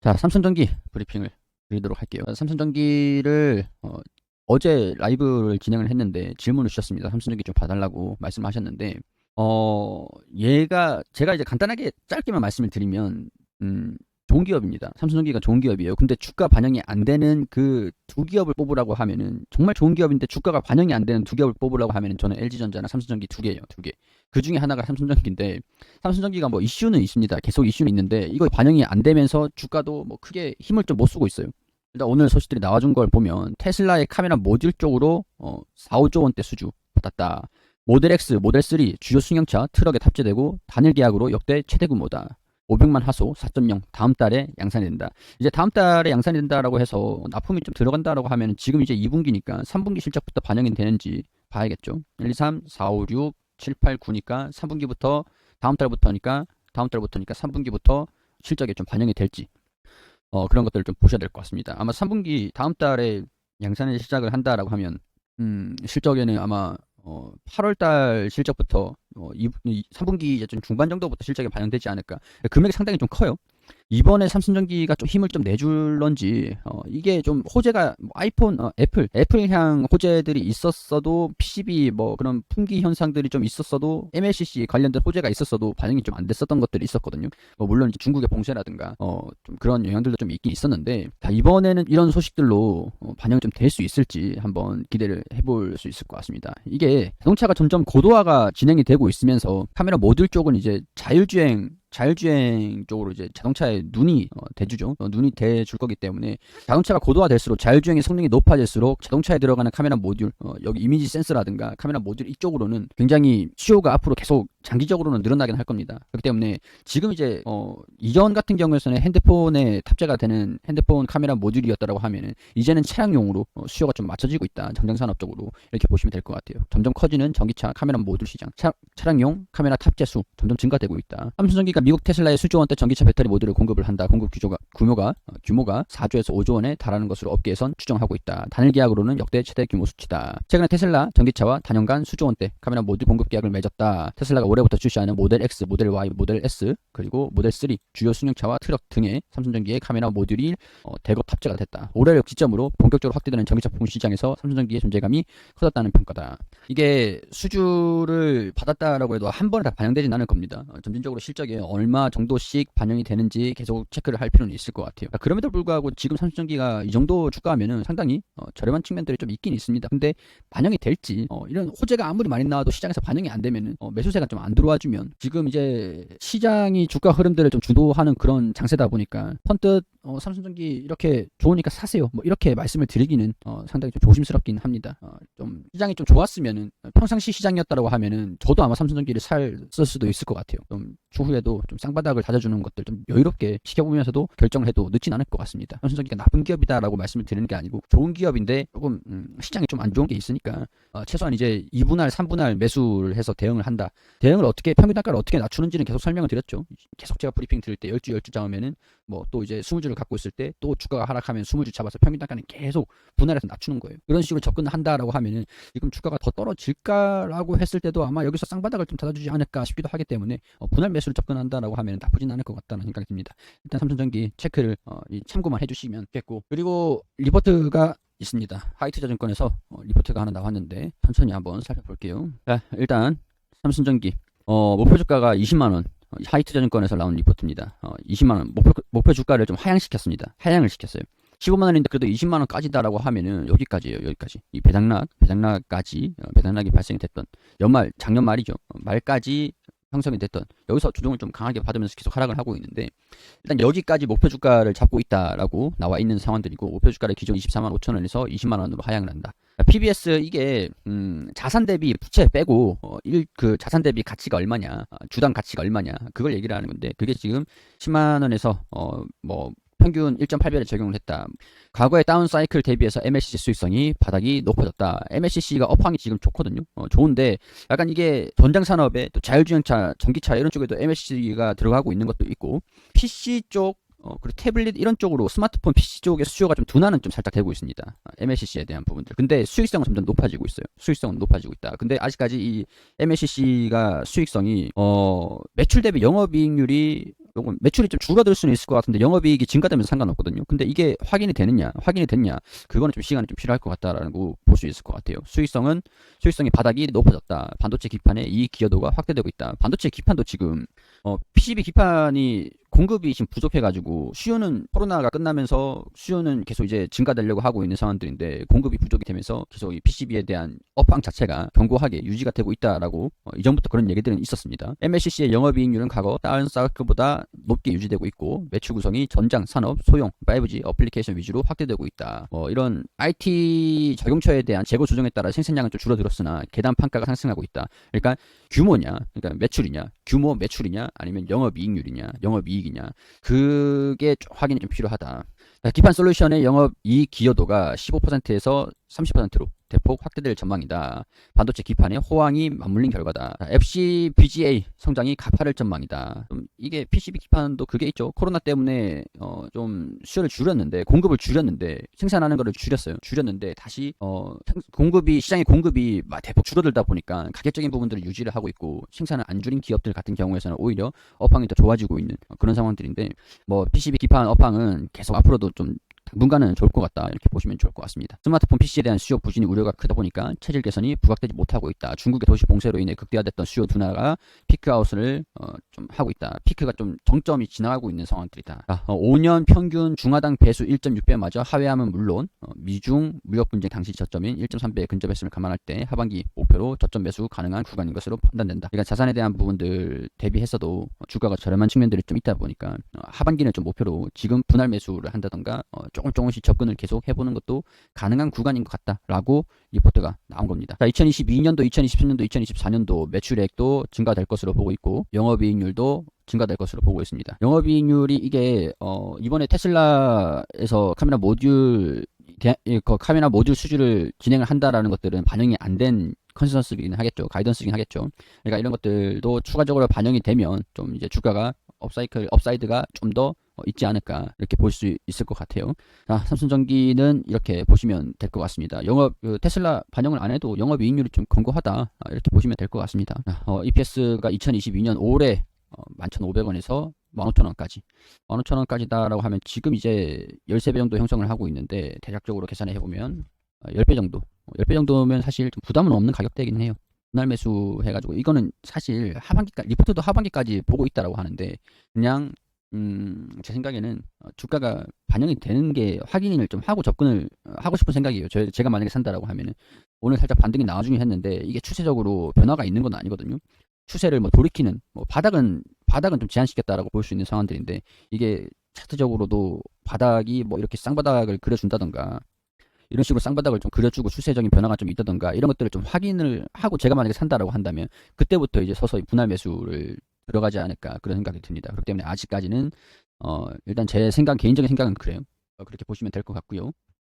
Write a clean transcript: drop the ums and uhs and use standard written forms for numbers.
자, 삼성전기 브리핑을 드리도록 할게요. 삼성전기를 어제 라이브를 진행을 했는데 질문을 주셨습니다. 삼성전기 좀 봐달라고 말씀하셨는데 얘가 제가 이제 간단하게 짧게만 말씀을 드리면 좋은 기업입니다. 삼성전기가 좋은 기업이에요. 근데 주가 반영이 안 되는 그 두 기업을 뽑으라고 하면은 정말 좋은 기업인데 주가가 반영이 안 되는 두 기업을 뽑으라고 하면은 저는 LG전자나 삼성전기 두 개예요. 두 개. 그 중에 하나가 삼성전기인데 삼성전기가 뭐 이슈는 있습니다. 계속 이슈는 있는데 이거 반영이 안 되면서 주가도 뭐 크게 힘을 좀 못 쓰고 있어요. 일단 오늘 소식들이 나와준 걸 보면 테슬라의 카메라 모듈 쪽으로 4, 5조 원대 수주 받았다. 모델 X, 모델 3 주요 승용차 트럭에 탑재되고 단일 계약으로 역대 최대 규모다. 500만 화소 4.0 다음 달에 양산이 된다. 이제 다음 달에 양산이 된다라고 해서 납품이 좀 들어간다라고 하면 지금 이제 2분기니까 3분기 실적부터 반영이 되는지 봐야겠죠. 1, 2, 3, 4, 5, 6, 7, 8, 9니까 3분기부터 다음 달부터니까 3분기부터 실적에 좀 반영이 될지 그런 것들을 좀 보셔야 될 것 같습니다. 아마 3분기 다음 달에 양산을 시작을 한다라고 하면 실적에는 아마 8월 달 실적부터 3분기 이제 좀 중반 정도부터 실적에 반영되지 않을까. 금액이 상당히 좀 커요. 이번에 삼성전기가 좀 힘을 좀 내줄런지 이게 좀 호재가 뭐 아이폰 애플향 호재들이 있었어도 PCB 뭐 그런 품귀 현상들이 좀 있었어도 MLCC 관련된 호재가 있었어도 반영이 좀 안 됐었던 것들이 있었거든요. 물론 이제 중국의 봉쇄라든가 좀 그런 영향들도 좀 있긴 있었는데 이번에는 이런 소식들로 반영이 좀 될 수 있을지 한번 기대를 해볼 수 있을 것 같습니다. 이게 자동차가 점점 고도화가 진행이 되고 있으면서 카메라 모듈 쪽은 이제 자율주행 쪽으로 이제 자동차에 눈이 대주죠. 눈이 대줄 거기 때문에 자동차가 고도화될수록 자율주행의 성능이 높아질수록 자동차에 들어가는 카메라 모듈, 여기 이미지 센서라든가 카메라 모듈 이쪽으로는 굉장히 수요가 앞으로 계속 장기적으로는 늘어나긴 할 겁니다. 그렇기 때문에 지금 이제 이전 같은 경우에서는 핸드폰에 탑재가 되는 핸드폰 카메라 모듈이었다라고 하면은 이제는 차량용으로 수요가 좀 맞춰지고 있다. 정장산업적으로 이렇게 보시면 될 것 같아요. 점점 커지는 전기차 카메라 모듈 시장, 차량용 카메라 탑재 수 점점 증가되고 있다. 삼성전기가 미국 테슬라의 수조 원대 전기차 배터리 모듈을 공급을 한다. 공급 규모가 4조에서 5조 원에 달하는 것으로 업계에선 추정하고 있다. 단일 계약으로는 역대 최대 규모 수치다. 최근에 테슬라 전기차와 단연간 수조 원대 카메라 모듈 공급 계약을 맺었다. 테슬라가 올해부터 출시하는 모델 X, 모델 Y, 모델 S 그리고 모델 3 주요 승용차와 트럭 등의 삼성전기의 카메라 모듈이 대거 탑재가 됐다. 올해를 기점으로 본격적으로 확대되는 전기차 부품 시장에서 삼성전기의 존재감이 커졌다는 평가다. 이게 수주를 받았다라고 해도 한 번에 다 반영되진 않을 겁니다. 점진적으로 실적에 얼마 정도씩 반영이 되는지 계속 체크를 할 필요는 있을 것 같아요. 그럼에도 불구하고 지금 삼성전기가 이 정도 주가하면은 상당히 저렴한 측면들이 좀 있긴 있습니다. 근데 반영이 될지 이런 호재가 아무리 많이 나와도 시장에서 반영이 안 되면은 매수세가 좀 안 들어와주면 지금 이제 시장이 주가 흐름들을 좀 주도하는 그런 장세다 보니까 펀뜻 삼성전기 이렇게 좋으니까 사세요. 뭐 이렇게 말씀을 드리기는 상당히 좀 조심스럽긴 합니다. 좀 시장이 좀 좋았으면은 평상시 시장이었다라고 하면은 저도 아마 삼성전기를 쓸 수도 있을 것 같아요. 좀 추후에도 좀 쌍바닥을 다져주는 것들 좀 여유롭게 지켜보면서도 결정을 해도 늦진 않을 것 같습니다. 삼성전기가 나쁜 기업이다라고 말씀을 드리는 게 아니고 좋은 기업인데 조금 시장이 좀 안 좋은 게 있으니까 최소한 이제 2분할, 3분할 매수를 해서 대응을 한다. 대응을 어떻게 평균 단가를 어떻게 낮추는지는 계속 설명을 드렸죠. 계속 제가 브리핑 드릴 때 10주 잡으면은 뭐 또 이제 20주를 갖고 있을 때 또 주가가 하락하면 20주 잡아서 평균 단가는 계속 분할해서 낮추는 거예요. 이런 식으로 접근을 한다라고 하면은 지금 주가가 더 떨어질까라고 했을 때도 아마 여기서 쌍바닥을 좀 닫아주지 않을까 싶기도 하기 때문에 분할 매수를 접근한다라고 하면 나쁘진 않을 것 같다는 생각이 듭니다. 일단 삼성전기 체크를 참고만 해주시면 좋겠고, 그리고 리포트가 있습니다. 하이투자증권에서 리포트가 하나 나왔는데 천천히 한번 살펴볼게요. 자, 일단 삼성전기 목표 주가가 20만 원. 하이투자증권에서 나온 리포트입니다. 20만 원 목표 주가를 좀 하향시켰습니다. 하향을 시켰어요. 15만 원인데 그래도 20만 원까지다라고 하면은 여기까지예요. 여기까지. 이 배당락까지 배당락이 발생이 됐던 작년 말이죠. 말까지 형성이 됐던, 여기서 조정을 좀 강하게 받으면서 계속 하락을 하고 있는데 일단 여기까지 목표 주가를 잡고 있다라고 나와 있는 상황들이고, 목표 주가를 기존 24만 5천 원에서 20만 원으로 하향을 한다. PBS 이게 자산 대비 부채 빼고 그 자산 대비 가치가 얼마냐, 주당 가치가 얼마냐, 그걸 얘기를 하는 건데 그게 지금 10만 원에서 뭐 평균 1.8배를 적용을 했다. 과거의 다운 사이클 대비해서 MLCC 수익성이 바닥이 높아졌다. MLCC가 업황이 지금 좋거든요. 좋은데 약간 이게 전장 산업에 또 자율주행차, 전기차 이런 쪽에도 MLCC가 들어가고 있는 것도 있고, PC 쪽 그리고 태블릿 이런 쪽으로 스마트폰 PC 쪽의 수요가 좀 둔화는 좀 살짝 되고 있습니다. MLCC에 대한 부분들. 근데 수익성은 점점 높아지고 있어요. 수익성은 높아지고 있다. 근데 아직까지 이 MLCC가 수익성이 매출 대비 영업이익률이 요건 매출이 좀 줄어들 수는 있을 것 같은데 영업이익이 증가되면서 상관없거든요. 근데 이게 확인이 되느냐, 확인이 됐냐, 그거는 좀 시간이 좀 필요할 것 같다라고 볼 수 있을 것 같아요. 수익성의 바닥이 높아졌다. 반도체 기판의 이익 기여도가 확대되고 있다. 반도체 기판도 지금 PCB 기판이 공급이 지금 부족해가지고 수요는 코로나가 끝나면서 수요는 계속 이제 증가되려고 하고 있는 상황들인데 공급이 부족이 되면서 계속 이 PCB에 대한 업황 자체가 견고하게 유지가 되고 있다라고 이전부터 그런 얘기들은 있었습니다. MLCC의 영업이익률은 과거 다운 사이클보다 높게 유지되고 있고 매출 구성이 전장, 산업, 소형, 5G 어플리케이션 위주로 확대되고 있다. 이런 IT 적용처에 대한 재고 조정에 따라 생산량은 좀 줄어들었으나 계단 판가가 상승하고 있다. 그러니까 규모냐, 그러니까 매출이냐, 규모 매출이냐, 아니면 영업이익률이냐, 영업이익이냐, 그게 좀 확인이 좀 필요하다. 기판 솔루션의 영업이익 기여도가 15%에서 30%로 대폭 확대될 전망이다. 반도체 기판의 호황이 맞물린 결과다. FCBGA 성장이 가파를 전망이다. 이게 PCB 기판도 그게 있죠. 코로나 때문에 좀 수요를 줄였는데 공급을 줄였는데 생산하는 거를 줄였는데 다시 시장의 공급이 대폭 줄어들다 보니까 가격적인 부분들을 유지를 하고 있고 생산을 안 줄인 기업들 같은 경우에서는 오히려 업황이 더 좋아지고 있는 그런 상황들인데 PCB 기판 업황은 계속 앞으로도 좀 당분간은 좋을 것 같다 이렇게 보시면 좋을 것 같습니다. 스마트폰 PC에 대한 수요 부진이 우려가 크다 보니까 체질 개선이 부각되지 못하고 있다. 중국의 도시 봉쇄로 인해 극대화됐던 수요 둔화가 피크아웃을 좀 하고 있다. 피크가 좀 정점이 지나가고 있는 상황들이다. 5년 평균 중하당 배수 1.6배마저 하회함은 물론 미중 무역 분쟁 당시 저점인 1.3배에 근접했음을 감안할 때 하반기 목표로 저점 매수 가능한 구간인 것으로 판단된다. 그러니까 자산에 대한 부분들 대비해서도 주가가 저렴한 측면들이 좀 있다 보니까 하반기는 좀 목표로 지금 분할 매수를 한다던가 조금씩 접근을 계속 해보는 것도 가능한 구간인 것 같다라고 리포트가 나온 겁니다. 자, 2022년도, 2023년도, 2024년도 매출액도 증가될 것으로 보고 있고 영업이익률도 증가될 것으로 보고 있습니다. 영업이익률이 이게 이번에 테슬라에서 카메라 모듈 수주를 진행을 한다라는 것들은 반영이 안 된 컨센서스이긴 하겠죠. 가이던스이긴 하겠죠. 그러니까 이런 것들도 추가적으로 반영이 되면 좀 이제 주가가 업사이드가 좀 더 있지 않을까 이렇게 볼 수 있을 것 같아요. 자, 삼성전기는 이렇게 보시면 될 것 같습니다. 테슬라 반영을 안 해도 영업이익률이 좀 견고하다 이렇게 보시면 될 것 같습니다. EPS가 2022년 올해 11,500원에서 15,000원까지 15,000원까지다라고 하면 지금 이제 13배 정도 형성을 하고 있는데 대략적으로 계산해 보면 10배 정도면 사실 좀 부담은 없는 가격대이긴 해요. 분할 매수 해가지고 이거는 사실 리포트도 하반기까지 보고 있다라고 하는데 그냥 제 생각에는 주가가 반영이 되는 게 확인을 좀 하고 접근을 하고 싶은 생각이에요. 제가 만약에 산다라고 하면은 오늘 살짝 반등이 나와주긴 했는데 이게 추세적으로 변화가 있는 건 아니거든요. 추세를 돌이키는 바닥은 좀 제한시켰다라고 볼 수 있는 상황들인데 이게 차트적으로도 바닥이 이렇게 쌍바닥을 그려준다던가 이런 식으로 쌍바닥을 좀 그려주고 추세적인 변화가 좀 있다던가 이런 것들을 좀 확인을 하고 제가 만약에 산다라고 한다면 그때부터 이제 서서히 분할 매수를 들어가지 않을까 그런 생각이 듭니다. 그렇기 때문에 아직까지는 일단 제 개인적인 생각은 그래요. 그렇게 보시면 될 것 같고요.